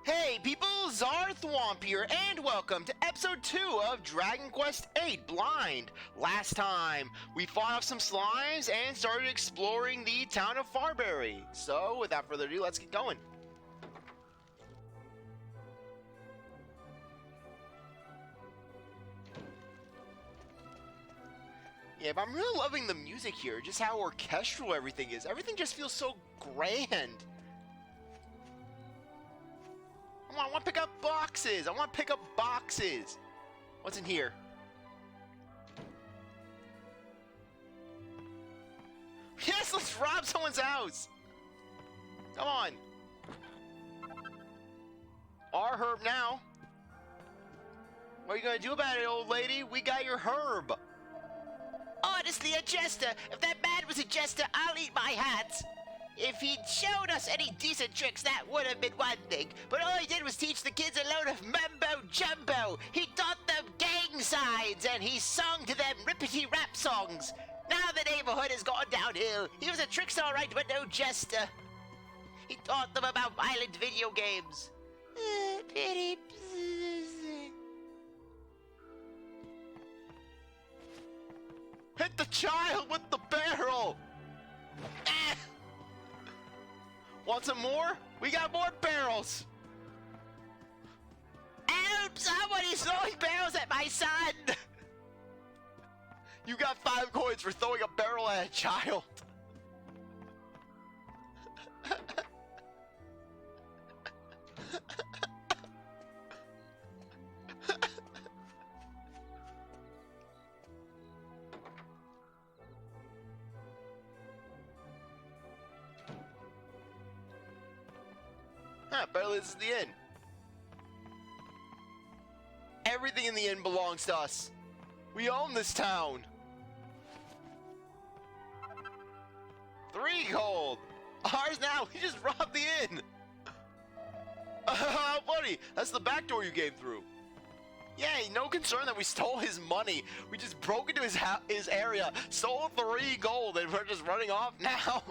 Hey people, CzarThwomp here, and welcome to episode 2 of Dragon Quest VIII Blind. Last time, we fought off some slimes and started exploring the town of Farebury. So, without further ado, let's get going. Yeah, but I'm really loving the music here, just how orchestral everything is. Everything just feels so grand. I want to pick up boxes. I want to pick up boxes. What's in here? Yes, let's rob someone's house. Come on. Our herb now. What are you going to do about it, old lady? We got your herb. Honestly, a jester. If that man was a jester, I'll eat my hat. If he'd shown us any decent tricks, that would have been one thing. But all he did was teach the kids a load of mumbo-jumbo. He taught them gang signs, and he sung to them rippity-rap songs. Now the neighborhood has gone downhill. He was a trickster, all right, but no jester. He taught them about violent video games. Pity. Hit the child with the barrel. Want some more? We got more barrels! Help! Somebody's throwing barrels at my son! You got 5 coins for throwing a barrel at a child. Apparently this is the inn. Everything in the inn belongs to us. We own this town. 3 gold. Ours now. We just robbed the inn. How funny. That's the back door you came through. Yeah, no concern that we stole his money. We just broke into his area, stole 3 gold, and we're just running off now.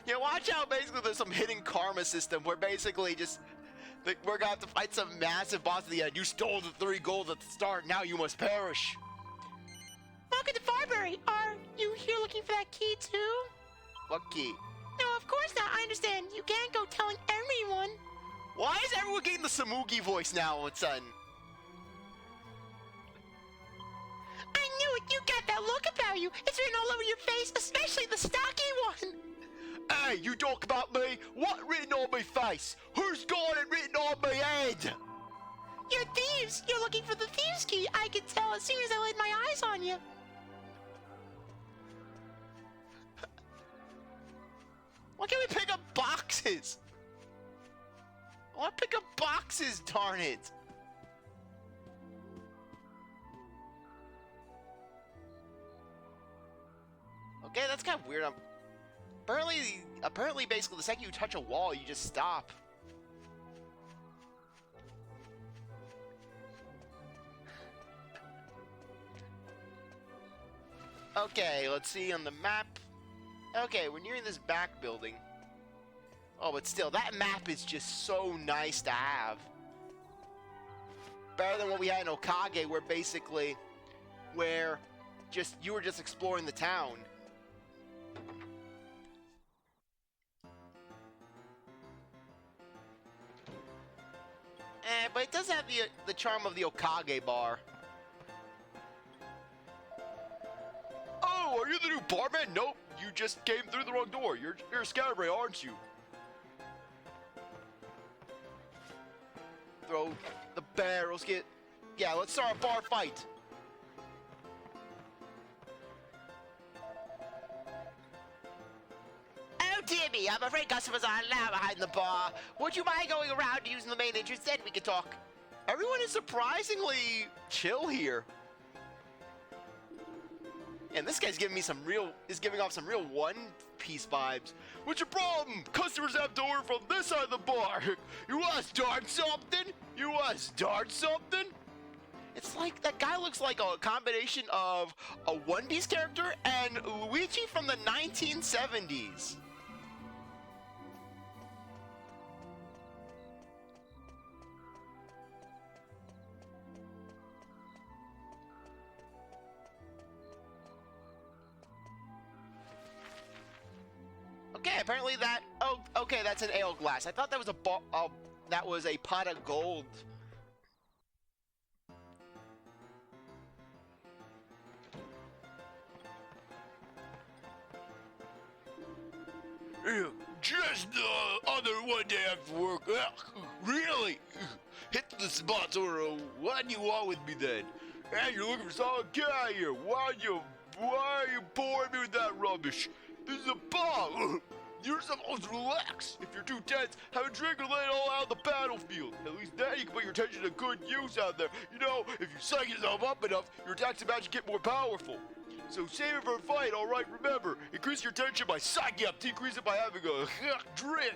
Yeah, watch out, basically there's some hidden karma system where basically just, we're gonna have to fight some massive boss at the end. You stole the 3 gold at the start, now you must perish. Welcome to Farebury. Are you here looking for that key too? What key? No, of course not. I understand. You can't go telling everyone. Why is everyone getting the Samugi voice now all of a sudden? I knew it. You got that look about you. It's written all over your face, especially the stocky one. Hey, you talk about me? What written on my face? Who's got it written on my head? You're thieves. You're looking for the thieves' key. I could tell as soon as I laid my eyes on you. Why can't we pick up boxes? I want to pick up boxes, darn it. Okay, that's kind of weird. Apparently, basically, the second you touch a wall, you just stop. Okay, let's see on the map. Okay, we're nearing this back building. Oh, but still, that map is just so nice to have. Better than what we had in Okage, where basically, you were just exploring the town. But it does have the charm of the Okage bar. Oh, are you the new barman? Nope, you just came through the wrong door. You're a Farebury, aren't you? Throw the barrels, yeah, let's start a bar fight. Oh dear me, I'm afraid customers aren't allowed behind the bar. Would you mind going around using the main entrance, then we can talk? Everyone is surprisingly chill here. And this guy's giving off some real One Piece vibes. What's your problem? Customers have to order from this side of the bar. You want to start something? You want to start something? It's like that guy looks like a combination of a One Piece character and Luigi from the 1970s. apparently that... Oh, okay, that's an ale glass. I thought that was that was a pot of gold. Just the other one day after work. Really? Hit the spots, or what do you want with me then? Hey, you're looking for someone? Get out of here! Why are you boring me with that rubbish? This is a bar! You're supposed to relax. If you're too tense, have a drink and let it all out on the battlefield. At least then you can put your attention to good use out there. You know, if you psych yourself up enough, your attacks and magic get more powerful. So save it for a fight, alright? Remember, increase your tension by psyching up, decrease it by having a drink.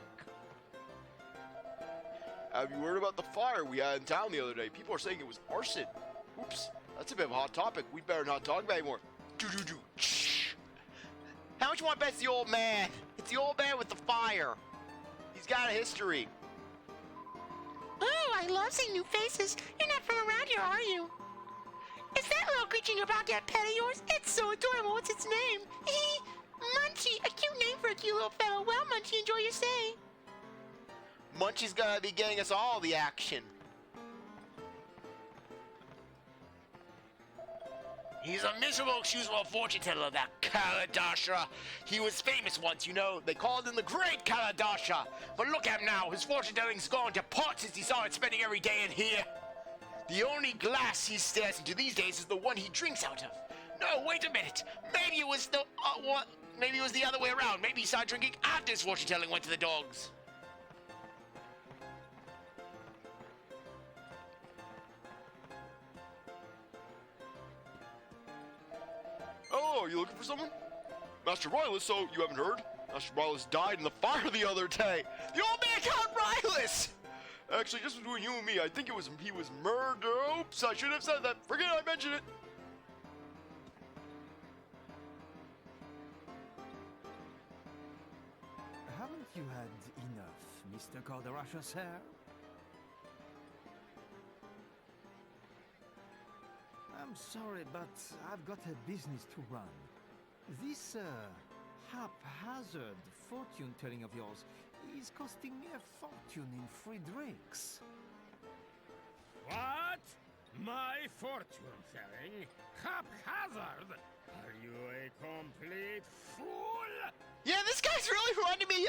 Have you heard about the fire we had in town the other day? People are saying it was arson. Oops, that's a bit of a hot topic. We better not talk about it anymore. How much you want to bet the old man? It's the old man with the fire. He's got a history. Oh, I love seeing new faces. You're not from around here, are you? Is that little creature you're about to have pet of yours? It's so adorable. What's its name? Munchie. A cute name for a cute little fellow. Well, Munchie, enjoy your stay. Munchie's gonna be getting us all the action. He's a miserable, excusable fortune teller, that Kaladasha. He was famous once, you know. They called him the Great Kaladasha. But look at him now. His fortune telling's gone to pot since he saw it spending every day in here. The only glass he stares into these days is the one he drinks out of. No, wait a minute. Maybe it was the Maybe it was the other way around. Maybe he started drinking after his fortune telling went to the dogs. Oh, you looking for someone? Master Rylus, so you haven't heard? Master Rylus died in the fire the other day. The old man got Rylus! Actually, just between you and me, I think he was murdered. Oops, I shouldn't have said that. Forget I mentioned it. Haven't you had enough, Mr. Calderasha, sir? I'm sorry, but I've got a business to run. This haphazard fortune-telling of yours is costing me a fortune in free drinks. What? My fortune-telling? Haphazard? Are you a complete fool? Yeah, this guy's really reminding me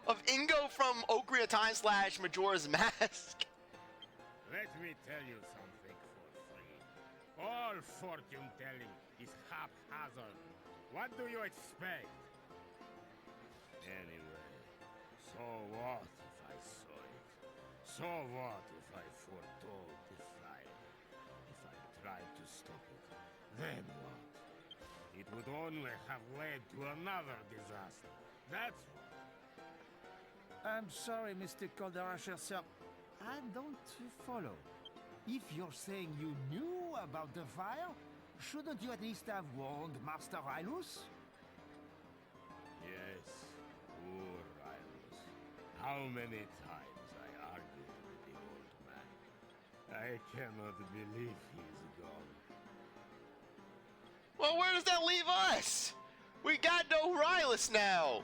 of Ingo from Ocarina of Time / Majora's Mask. Let me tell you something for free. All fortune-telling is haphazard. What do you expect? Anyway, so what if I saw it? So what if I foretold the fire? If I tried to stop it, then what? It would only have led to another disaster. That's what. I'm sorry, Mr. Calderasha, sir. I don't follow. If you're saying you knew about the fire, shouldn't you at least have warned Master Rylus? Yes, poor Rylus. How many times I argued with the old man. I cannot believe he's gone. Well, where does that leave us? We got no Rylus now.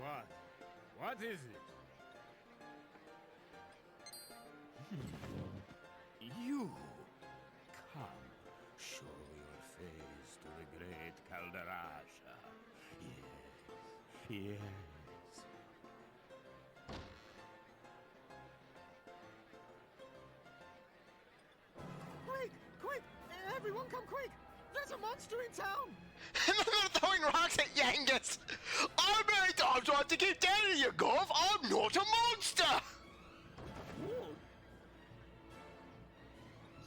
What? What is it? You! Come, show your face to the great Calderasha. Yes, yes. Quick! Quick! Everyone come quick! There's a monster in town! And then they're throwing rocks at Yangus. How many times do I have to keep telling you, Golf? I'm not a monster!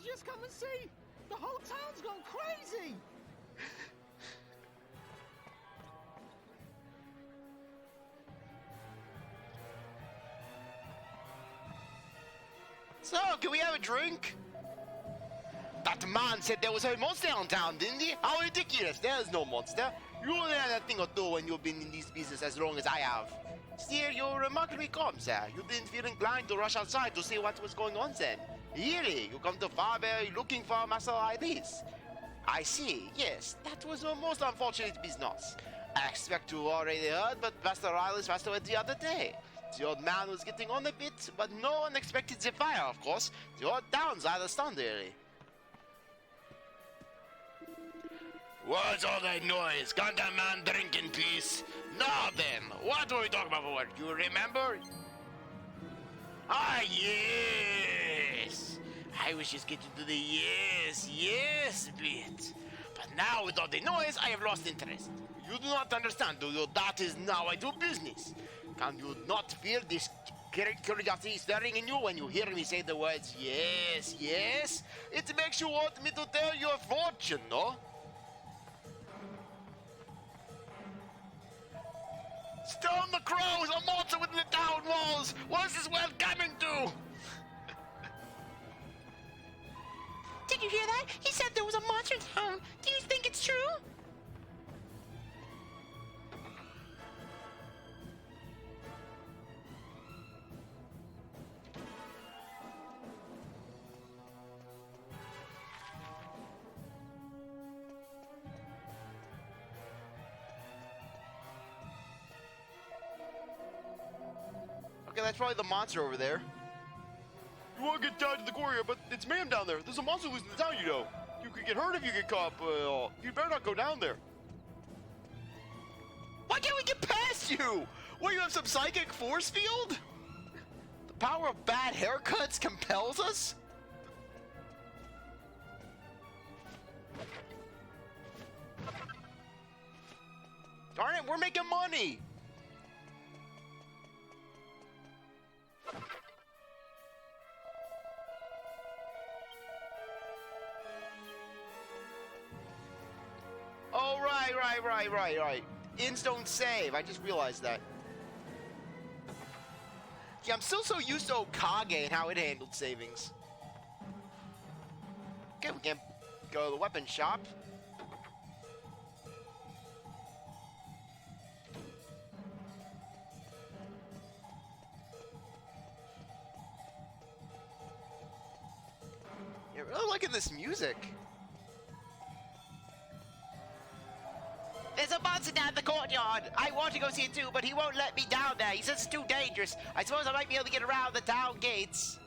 Just come and see! The whole town's gone crazy! So, can we have a drink? That man said there was a monster in town, didn't he? How ridiculous. There's no monster. You only had nothing to do when you've been in this business as long as I have. Still, you're remarkably calm, sir. You didn't feel inclined to rush outside to see what was going on then. Really? You come to Farebury looking for Master Iris? I see, yes. That was a most unfortunate business. I expect you already heard, but Master Iris passed away the other day. The old man was getting on a bit, but no one expected the fire, of course. The whole town's either stunned, really. What's all that noise? Can't that man drink in peace? Now then, what were we talking about for? You remember? Ah, yes! I was just getting to the yes bit. But now with all the noise, I have lost interest. You do not understand, do you? That is how I do business. Can you not feel this curiosity stirring in you when you hear me say the words yes, yes? It makes you want me to tell your fortune, no? Stone the crows! A monster within the town walls! What is this world coming to? Did you hear that? He said there was a monster in town. Do you think it's true? Okay, that's probably the monster over there. You want to get down to the courtyard, but it's mayhem down there. There's a monster loose in the town, you know. You could get hurt if you get caught, but you better not go down there. Why can't we get past you? What, you have some psychic force field? The power of bad haircuts compels us? Darn it, we're making money! Oh, right. Inns don't save. I just realized that. Yeah, I'm still so used to Okage and how it handled savings. Okay, we can go to the weapon shop. Yeah, really liking this music. There's a monster down the courtyard. I want to go see it too, but he won't let me down there. He says it's too dangerous. I suppose I might be able to get around the town gates.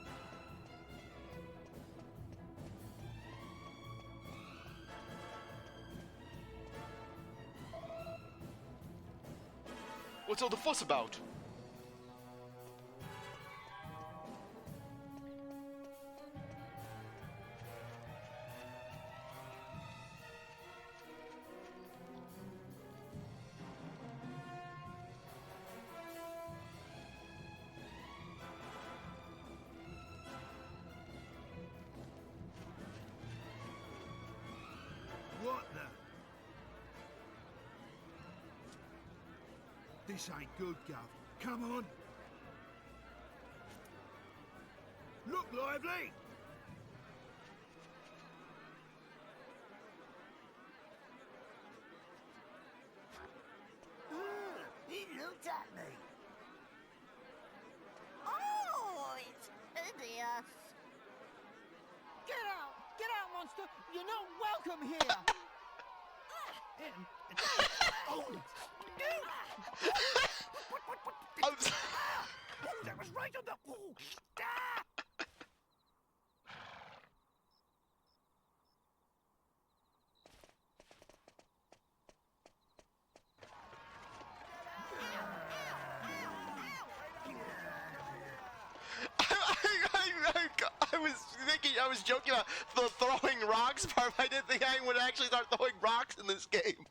What's all the fuss about? What the? This ain't good, Gov. Come on. Look lively. He looked at me. Oh, it's hideous. Get out, monster! You're not welcome here! That was right on the... Oh. I was joking about the throwing rocks part, but I didn't think I would actually start throwing rocks in this game.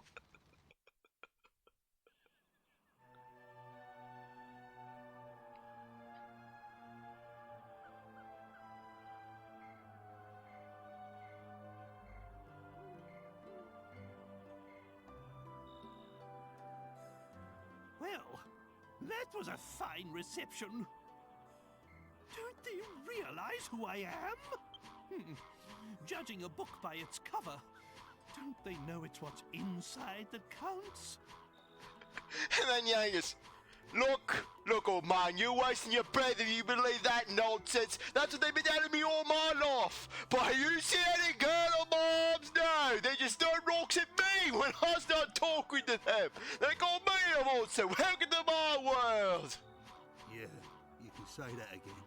Well, that was a fine reception. Don't they realize who I am? Judging a book by its cover, don't they know it's what's inside that counts? And then Yangus, look, Look, old man, you're wasting your breath if you believe that nonsense. That's what they've been telling me all my life. But have you seen any girl or moms? No, they just throw rocks at me when I start talking to them. They call me a monster. Welcome to my world. Yeah, you can say that again.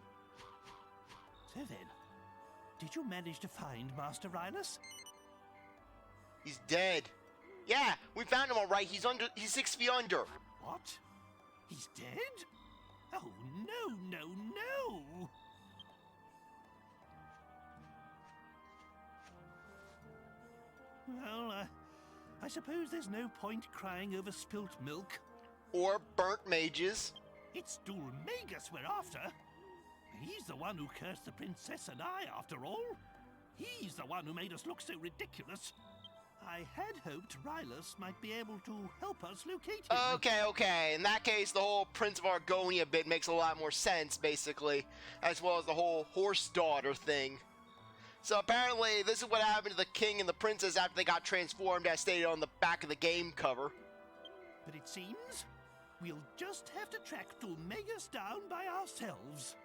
So then, did you manage to find Master Rhinus? He's dead. Yeah, we found him all right. He's 6 feet under. What? He's dead? Oh, no, no, no! Well, I suppose there's no point crying over spilt milk. Or burnt mages. It's Dulmagus we're after. He's the one who cursed the princess and I, after all. He's the one who made us look so ridiculous. I had hoped Rylus might be able to help us locate him. Okay. In that case, the whole Prince of Argonia bit makes a lot more sense, basically. As well as the whole horse daughter thing. So apparently, this is what happened to the king and the princess after they got transformed, as stated on the back of the game cover. But it seems we'll just have to track Dulmagus down by ourselves.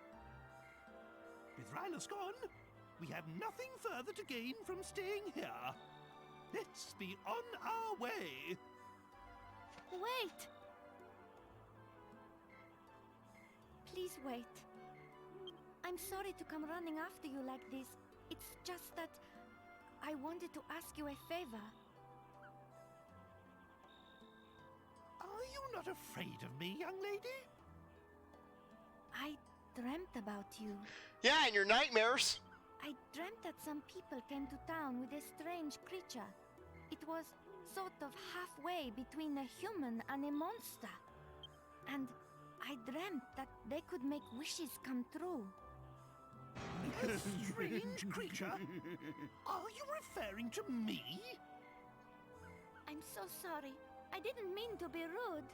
With Rylus gone, we have nothing further to gain from staying here. Let's be on our way. Wait! Please wait. I'm sorry to come running after you like this. It's just that I wanted to ask you a favor. Are you not afraid of me, young lady? I dreamt about you. Yeah, in your nightmares. I dreamt that some people came to town with a strange creature. It was sort of halfway between a human and a monster. And I dreamt that they could make wishes come true. A strange creature? Are you referring to me? I'm so sorry. I didn't mean to be rude.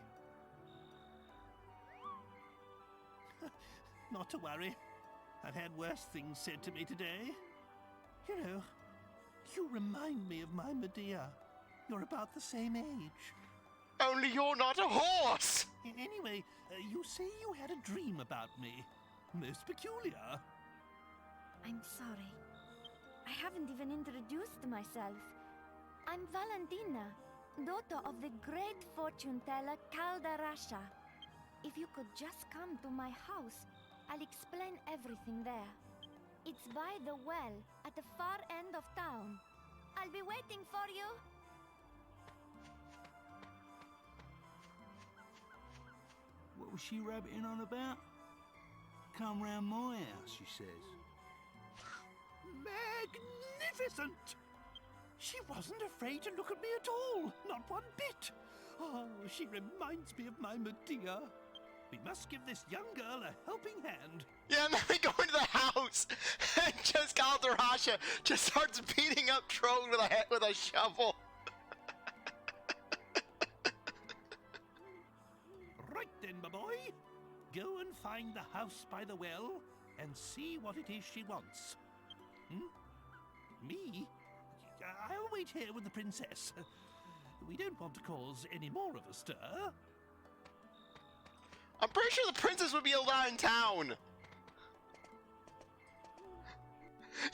Not to worry. I've had worse things said to me today. You know, you remind me of my Medea. You're about the same age. Only you're not a horse! Anyway, you say you had a dream about me. Most peculiar. I'm sorry. I haven't even introduced myself. I'm Valentina, daughter of the great fortune teller Caldarasha. If you could just come to my house, I'll explain everything there. It's by the well, at the far end of town. I'll be waiting for you. What was she rabbiting on about? Come round my house, she says. Magnificent! She wasn't afraid to look at me at all, not one bit. Oh, she reminds me of my Medea. We must give this young girl a helping hand. Yeah, and then we go into the house, and just Caldarasha just starts beating up Trode with a shovel. Right then, my boy. Go and find the house by the well and see what it is she wants. Me? I'll wait here with the princess. We don't want to cause any more of a stir. I'm pretty sure the princess would be allowed in town.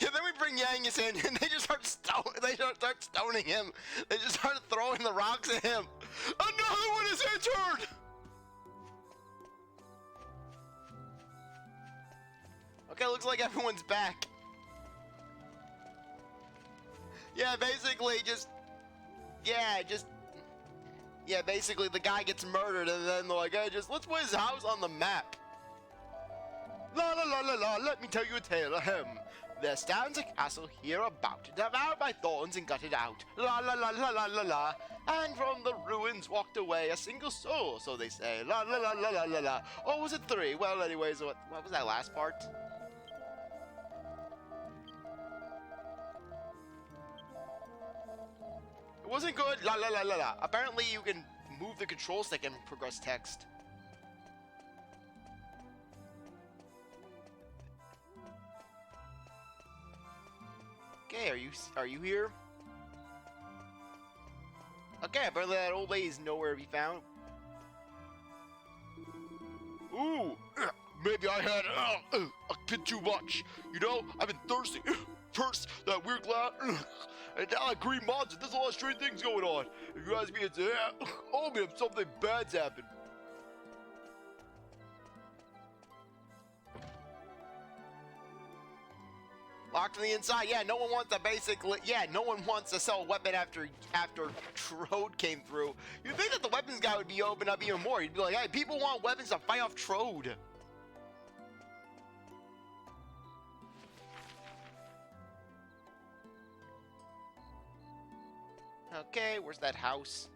Yeah, then we bring Yangus in, and they just start stoning him. They just start throwing the rocks at him. Another one has entered! Okay, looks like everyone's back. Yeah, basically basically the guy gets murdered, and then they're like, hey, let's put his house on the map. La la la la la, let me tell you a tale, ahem. There stands a castle hereabout, devoured by thorns and gutted out. La la la la la la la. And from the ruins walked away a single soul, so they say. La la la la la la la. Or was it 3? Well, anyways, what was that last part? It wasn't good. La la la la la. Apparently, you can move the control stick and progress text. Okay, are you here? Okay, apparently that old lady's nowhere to be found. Ooh, Ooh, maybe I had a bit too much. You know, I've been thirsty. First, that weird cloud, and now that green monster. There's a lot of strange things going on. If you ask me, it's only if something bad's happened. Locked on the inside. Yeah, no one wants to basically. Yeah, no one wants to sell a weapon after Trode came through. You'd think that the weapons guy would be open up even more. He'd be like, hey, people want weapons to fight off Trode. Okay, where's that house?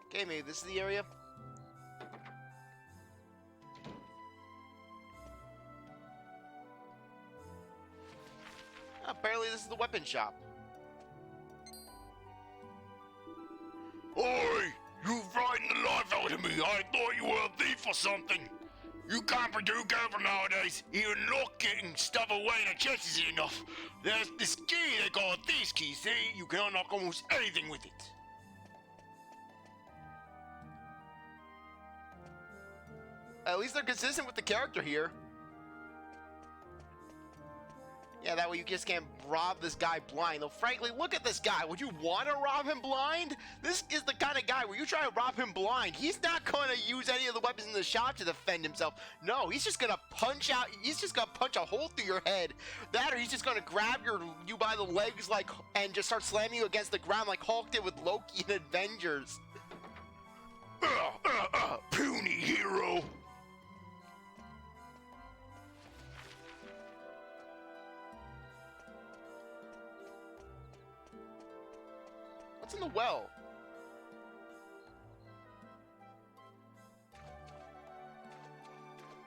Okay, maybe this is the area. Apparently this is the weapon shop. Oi! You frightened the life out of me. I thought you were a thief or something. You can't be too careful nowadays. Even locking stuff away in a chest is enough. There's this key they call a thief's key, see? You can unlock almost anything with it. At least they're consistent with the character here. Yeah, that way you just can't rob this guy blind. Though, frankly, look at this guy. Would you want to rob him blind? This is the kind of guy where you try to rob him blind. He's not going to use any of the weapons in the shop to defend himself. No, he's just going to punch out. He's just going to punch a hole through your head. That, or he's just going to grab you by the legs like and just start slamming you against the ground like Hulk did with Loki in Avengers. Puny hero. What's in the well?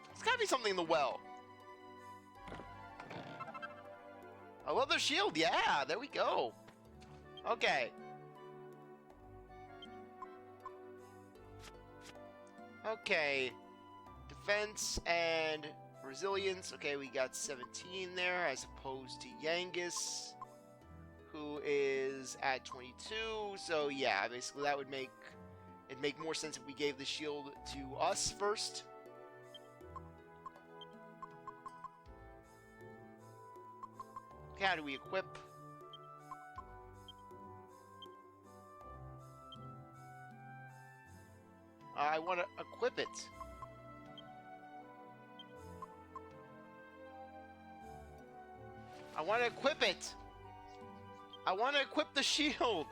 There's gotta be something in the well. I love their shield. Yeah, there we go. Okay. Okay. Defense and resilience. Okay, we got 17 there as opposed to Yangus, who is at 22. So yeah, basically that would make it make more sense if we gave the shield to us first. Okay, how do we equip? I want to equip it. I want to equip it. I want to equip the shield.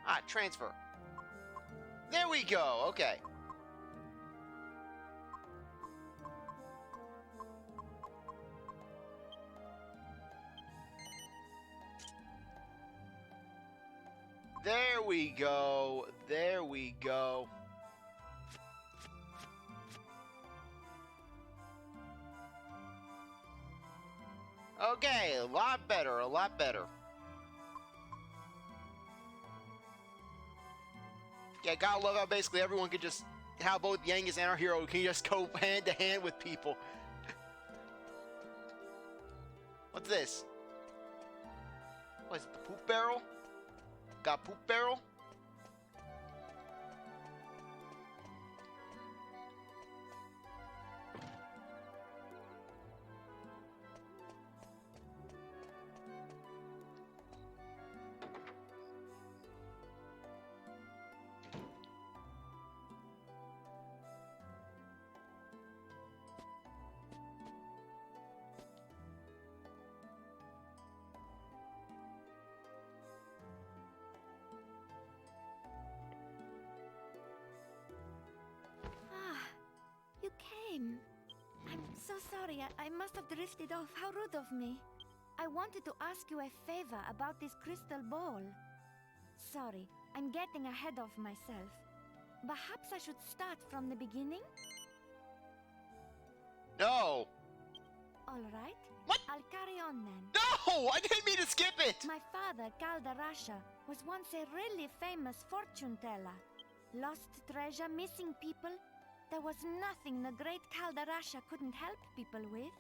Ah, transfer. There we go. Okay. There we go. There we go. Okay, a lot better, a lot better. Yeah, gotta love how basically everyone could just, how both Yangus and our hero can just go hand to hand with people. What's this? What is it, the poop barrel? Got poop barrel? You came. I'm so sorry. I must have drifted off. How rude of me. I wanted to ask you a favor about this crystal ball. Sorry, I'm getting ahead of myself. Perhaps I should start from the beginning? No. All right. What? I'll carry on then. No! I didn't mean to skip it! My father, Caldarasha, was once a really famous fortune teller. Lost treasure, missing people. There was nothing the great Caldarasha couldn't help people with.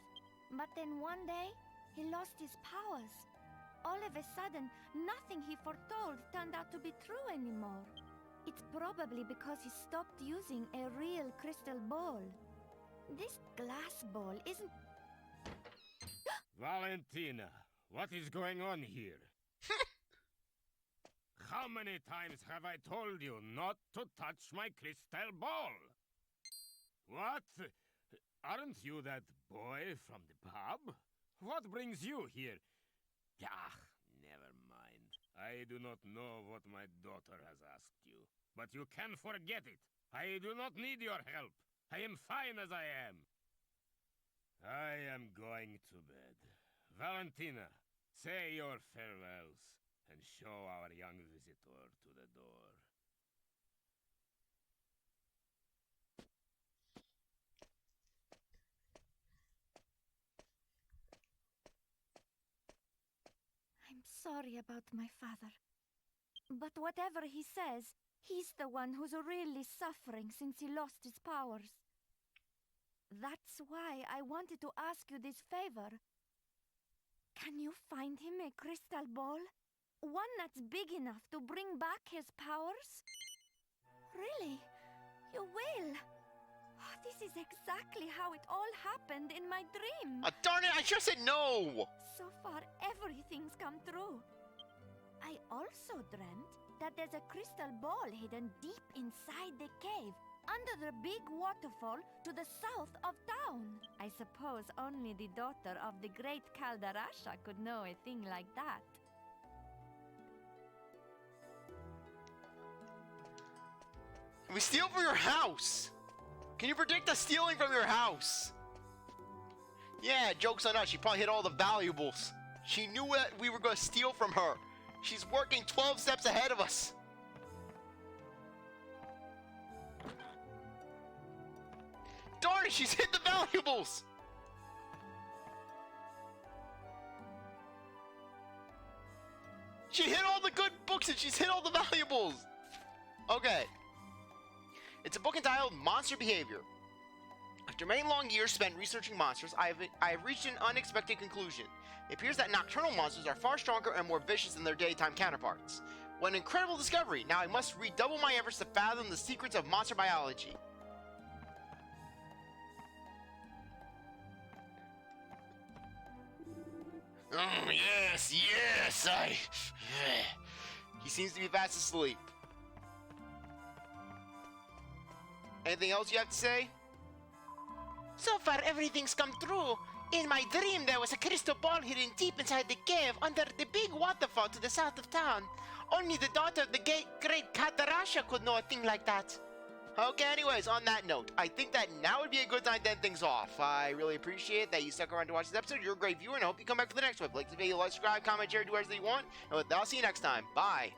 But then one day, he lost his powers. All of a sudden, nothing he foretold turned out to be true anymore. It's probably because he stopped using a real crystal ball. This glass ball isn't... Valentina, what is going on here? How many times have I told you not to touch my crystal ball? What? Aren't you that boy from the pub? What brings you here? Ah, never mind. I do not know what my daughter has asked you, but you can forget it. I do not need your help. I am fine as I am. I am going to bed. Valentina, say your farewells and show our young visitor to the door. I'm sorry about my father. But whatever he says, he's the one who's really suffering since he lost his powers. That's why I wanted to ask you this favor. Can you find him a crystal ball? One that's big enough to bring back his powers? Really? You will? Oh, this is exactly how it all happened in my dream. Darn it, I just said no! So far, everything's come true. I also dreamt that there's a crystal ball hidden deep inside the cave, under the big waterfall to the south of town. I suppose only the daughter of the great Caldarasha could know a thing like that. We steal from your house! Can you predict us stealing from your house? Yeah, joke's on us. She probably hid all the valuables. She knew that we were going to steal from her. She's working 12 steps ahead of us. Darn it, she's hid the valuables! She hid all the good books and she's hid all the valuables! Okay. It's a book entitled Monster Behavior. After many long years spent researching monsters, I have reached an unexpected conclusion. It appears that nocturnal monsters are far stronger and more vicious than their daytime counterparts. What an incredible discovery! Now I must redouble my efforts to fathom the secrets of monster biology. Oh, yes, yes, He seems to be fast asleep. Anything else you have to say? So far, everything's come true. In my dream, there was a crystal ball hidden deep inside the cave under the big waterfall to the south of town. Only the daughter of the great Caldarasha could know a thing like that. Okay, anyways, on that note, I think that now would be a good time to end things off. I really appreciate that you stuck around to watch this episode. You're a great viewer, and I hope you come back for the next one. Like the video, like, subscribe, comment, share, do whatever you want. And with that, I'll see you next time. Bye.